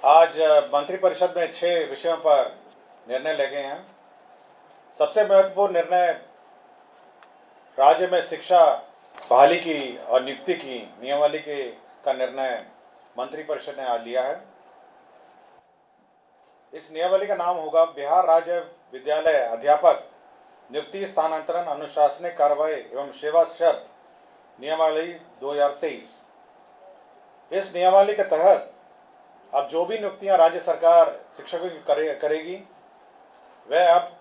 आज मंत्रिपरिषद में 6 विषयों पर निर्णय ले गए हैं। सबसे महत्वपूर्ण निर्णय राज्य में शिक्षा बहाली की और नियुक्ति की नियमावली का निर्णय मंत्रिपरिषद ने आज लिया है। इस नियमावली का नाम होगा बिहार राज्य विद्यालय अध्यापक नियुक्ति, स्थानांतरण, अनुशासनिक कार्रवाई एवं सेवा शर्त नियमावली 2023। इस नियमावली के तहत अब जो भी नियुक्तियां राज्य सरकार शिक्षकों की करेगी वह अब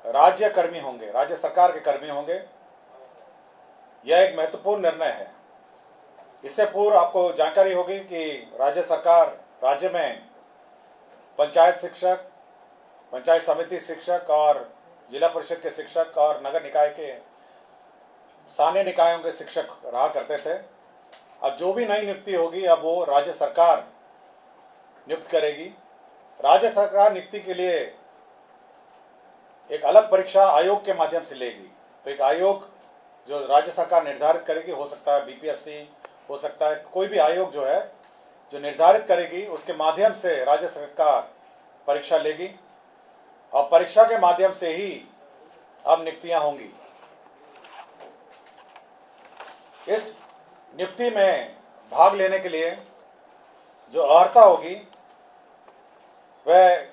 राज्य कर्मी होंगे, राज्य सरकार के कर्मी होंगे। यह एक महत्वपूर्ण निर्णय है। इससे पूर्व आपको जानकारी होगी कि राज्य सरकार राज्य में पंचायत शिक्षक, पंचायत समिति शिक्षक और जिला परिषद के शिक्षक और नगर निकाय के स्थानीय निकायों के शिक्षक रहा करते थे। अब जो भी नई नियुक्ति होगी अब वो राज्य सरकार नियुक्त करेगी। राज्य सरकार नियुक्ति के लिए एक अलग परीक्षा आयोग के माध्यम से लेगी। तो एक आयोग जो राज्य सरकार निर्धारित करेगी, हो सकता है बीपीएससी, हो सकता है कोई भी आयोग जो है जो निर्धारित करेगी, उसके माध्यम से राज्य सरकार परीक्षा लेगी और परीक्षा के माध्यम से ही अब नियुक्तियां होंगी। इस नियुक्ति में भाग लेने के लिए जो अर्हता होगी वह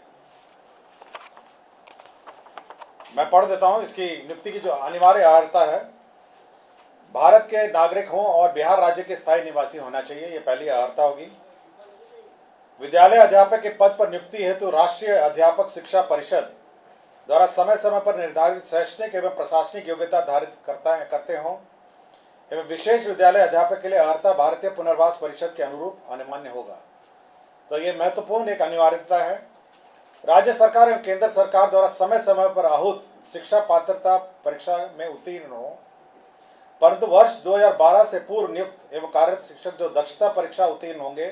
मैं पढ़ देता हूं। इसकी नियुक्ति की जो अनिवार्य अर्हता है, भारत के नागरिक हों और बिहार राज्य के स्थायी निवासी होना चाहिए, ये पहली अर्हता होगी। विद्यालय अध्यापक के पद पर नियुक्ति हेतु राष्ट्रीय अध्यापक शिक्षा परिषद द्वारा समय समय पर निर्धारित शैक्षणिक एवं प्रशासनिक योग्यता धारित करते हों एवं विशेष विद्यालय अध्यापक के लिए अर्हता भारतीय पुनर्वास परिषद के अनुरूप अनिवार्य होगा। तो ये महत्वपूर्ण एक अनिवार्यता है। राज्य सरकार एवं केंद्र सरकार द्वारा समय समय पर आहूत शिक्षा पात्रता परीक्षा में उत्तीर्ण हो, परंतु वर्ष 2012 से पूर्व नियुक्त एवं कार्यरत शिक्षक जो दक्षता परीक्षा उत्तीर्ण होंगे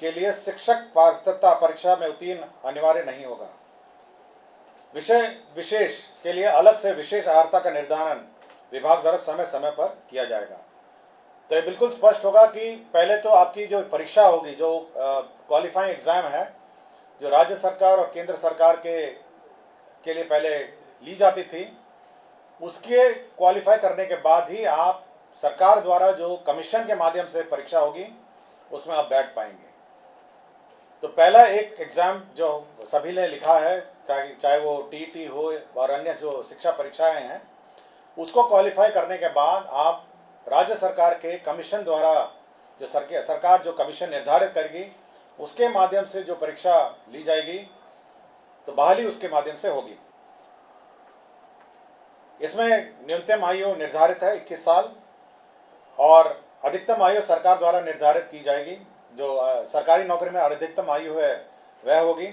के लिए शिक्षक पात्रता परीक्षा में उत्तीर्ण अनिवार्य नहीं होगा। विषय विशेष के लिए अलग से विशेष अर्हता का निर्धारण विभाग द्वारा समय समय पर किया जाएगा। तो ये बिल्कुल स्पष्ट होगा कि पहले तो आपकी जो परीक्षा होगी, जो क्वालिफाइंग एग्जाम है, जो राज्य सरकार और केंद्र सरकार के लिए पहले ली जाती थी, उसके क्वालिफाई करने के बाद ही आप सरकार द्वारा जो कमीशन के माध्यम से परीक्षा होगी उसमें आप बैठ पाएंगे। तो पहला एक एग्जाम जो सभी ने लिखा है, चाहे वो टीईटी हो और अन्य जो शिक्षा परीक्षाएं हैं, उसको क्वालिफाई करने के बाद आप राज्य सरकार के कमीशन द्वारा जो सरकार जो कमीशन निर्धारित करेगी उसके माध्यम से जो परीक्षा ली जाएगी तो बहाली उसके माध्यम से होगी। इसमें न्यूनतम आयु निर्धारित है 21 साल और अधिकतम आयु सरकार द्वारा निर्धारित की जाएगी। जो सरकारी नौकरी में अधिकतम आयु है वह होगी,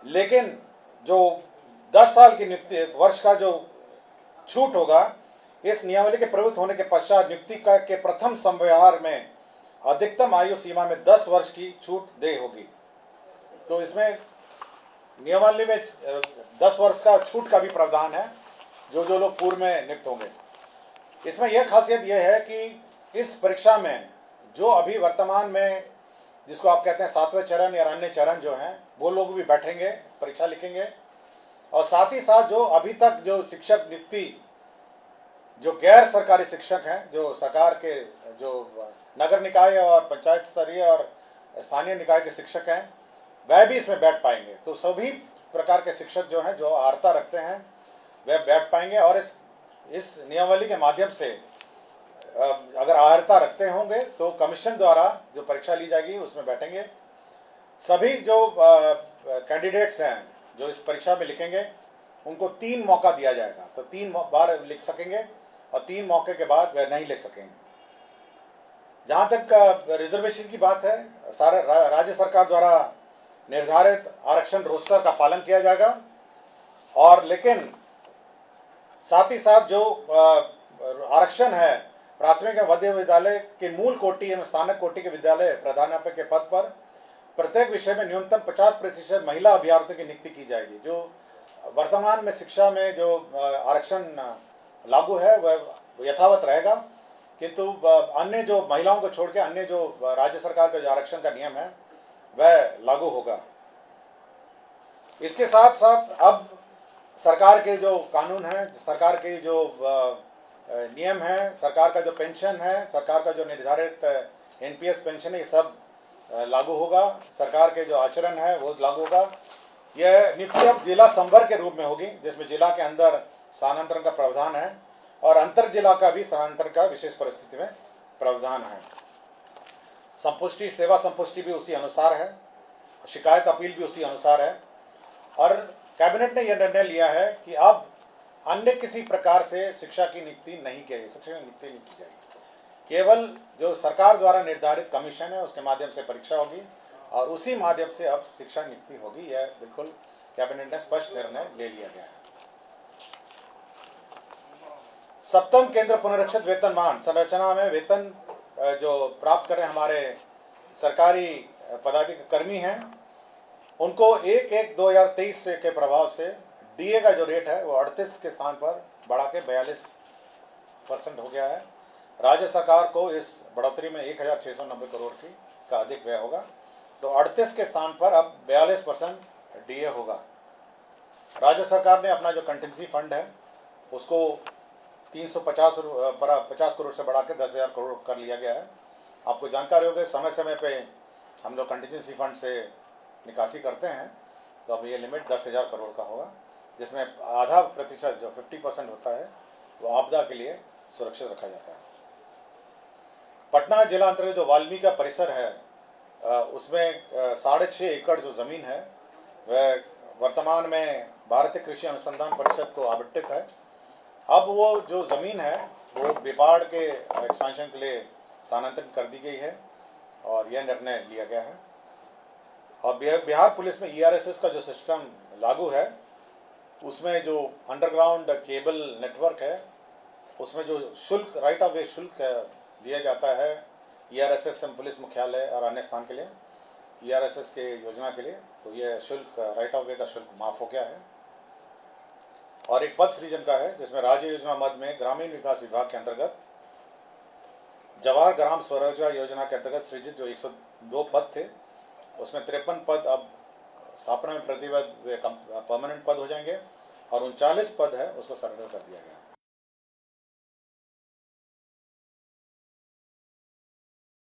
लेकिन जो 10 साल की नियुक्ति वर्ष का जो छूट होगा, इस नियमावली के प्रवृत्त होने के पश्चात नियुक्ति के प्रथम संव्यवहार में अधिकतम आयु सीमा में 10 वर्ष की छूट दे होगी। तो इसमें नियमावली में 10 वर्ष का छूट का भी प्रावधान है जो लोग पूर्व में नियुक्त होंगे। इसमें यह खासियत यह है कि इस परीक्षा में जो अभी वर्तमान में जिसको आप कहते हैं 7वें चरण या अन्य चरण जो हैं, वो लोग भी बैठेंगे, परीक्षा लिखेंगे और साथ ही साथ जो अभी तक जो शिक्षक नियुक्ति जो गैर सरकारी शिक्षक हैं, जो सरकार के जो नगर निकाय और पंचायत स्तरीय और स्थानीय निकाय के शिक्षक हैं, वह भी इसमें बैठ पाएंगे। तो सभी प्रकार के शिक्षक जो हैं, जो अर्हता रखते हैं, वह बैठ पाएंगे और इस नियमावली के माध्यम से अगर अर्हता रखते होंगे तो कमीशन द्वारा जो परीक्षा ली जाएगी उसमें बैठेंगे। सभी जो कैंडिडेट्स हैं जो इस परीक्षा में लिखेंगे उनको 3 मौका दिया जाएगा। तो 3 बार लिख सकेंगे और 3 मौके के बाद वह नहीं लिख सकेंगे। जहाँ तक रिजर्वेशन की बात है, सारे राज्य सरकार द्वारा निर्धारित आरक्षण रोस्टर का पालन किया जाएगा और लेकिन साथ ही साथ जो आरक्षण है प्राथमिक एवं मध्य विद्यालय के मूल कोटि एवं स्थानक कोटि के विद्यालय प्रधानाध्यापक के पद पर प्रत्येक विषय में न्यूनतम 50% महिला अभ्यर्थियों की नियुक्ति की जाएगी। जो वर्तमान में शिक्षा में जो आरक्षण लागू है वह यथावत रहेगा, किंतु अन्य जो महिलाओं को छोड़ के अन्य जो राज्य सरकार का जो आरक्षण का नियम है वह लागू होगा। इसके साथ साथ अब सरकार के जो कानून हैं, सरकार के जो नियम हैं, सरकार का जो पेंशन है, सरकार का जो निर्धारित एनपीएस पेंशन है, ये सब लागू होगा। सरकार के जो आचरण है वो लागू होगा। यह नीति अब जिला संवर्ग के रूप में होगी, जिसमें जिला के अंदर स्थानांतरण का प्रावधान है और अंतर जिला का भी स्थानांतरण का विशेष परिस्थिति में प्रावधान है। संपुष्टि, सेवा संपुष्टि भी उसी अनुसार है, शिकायत अपील भी उसी अनुसार है। और कैबिनेट ने यह निर्णय लिया है कि अब अन्य किसी प्रकार से शिक्षा की नियुक्ति नहीं की जाएगी, शिक्षक की नियुक्ति नहीं की जाएगी। केवल जो सरकार द्वारा निर्धारित कमीशन है उसके माध्यम से परीक्षा होगी और उसी माध्यम से अब शिक्षा नियुक्ति होगी। यह बिल्कुल कैबिनेट ने स्पष्ट निर्णय ले लिया गया है। सप्तम केंद्र पुनरीक्षित वेतनमान संरचना में वेतन जो प्राप्त कर रहे हमारे सरकारी पदाधिकारी कर्मी हैं, उनको 1/1/2023 से के प्रभाव से डीए का जो रेट है वो 38 के स्थान पर बढ़ा के 42% हो गया है। राज्य सरकार को इस बढ़ोतरी में 1690 करोड़ का अधिक व्यय होगा, तो 38 के स्थान पर अब 42% डीए होगा। राज्य सरकार ने अपना जो कंटिजेंसी फंड है उसको 350 करोड़ से बढ़ा के 10,000 करोड़ कर लिया गया है। आपको जानकारी होगी, समय समय पे हम लोग कंटिजेंसी फंड से निकासी करते हैं, तो अब ये लिमिट 10,000 करोड़ का होगा, जिसमें आधा प्रतिशत जो 50% होता है वो आपदा के लिए सुरक्षित रखा जाता है। पटना जिला अंतर्गत जो वाल्मीकि का परिसर है उसमें 6.5 एकड़ जो ज़मीन है वह वर्तमान में भारतीय कृषि अनुसंधान परिषद को आवंटित है। अब वो जो ज़मीन है वो बिपाड़ के एक्सपेंशन के लिए स्थानांतरित कर दी गई है और यह निर्णय लिया गया है। और बिहार पुलिस में ईआरएसएस का जो सिस्टम लागू है उसमें जो अंडरग्राउंड केबल नेटवर्क है उसमें जो शुल्क, राइट ऑफ वे शुल्क दिया जाता है ईआरएसएस पुलिस मुख्यालय और अन्य स्थान के लिए, ईआरएसएस के योजना के लिए, तो ये शुल्क, राइट ऑफ वे का शुल्क माफ हो गया है। और एक पद सृजन का है जिसमें राज्य योजना मद में ग्रामीण विकास विभाग के अंतर्गत जवाहर ग्राम स्वरोजगार योजना के अंतर्गत सृजित जो 102 पद थे उसमें 53 पद अब स्थापना में प्रतिबद्ध परमानेंट पद हो जाएंगे और 39 पद है उसको सरेंडर कर दिया गया।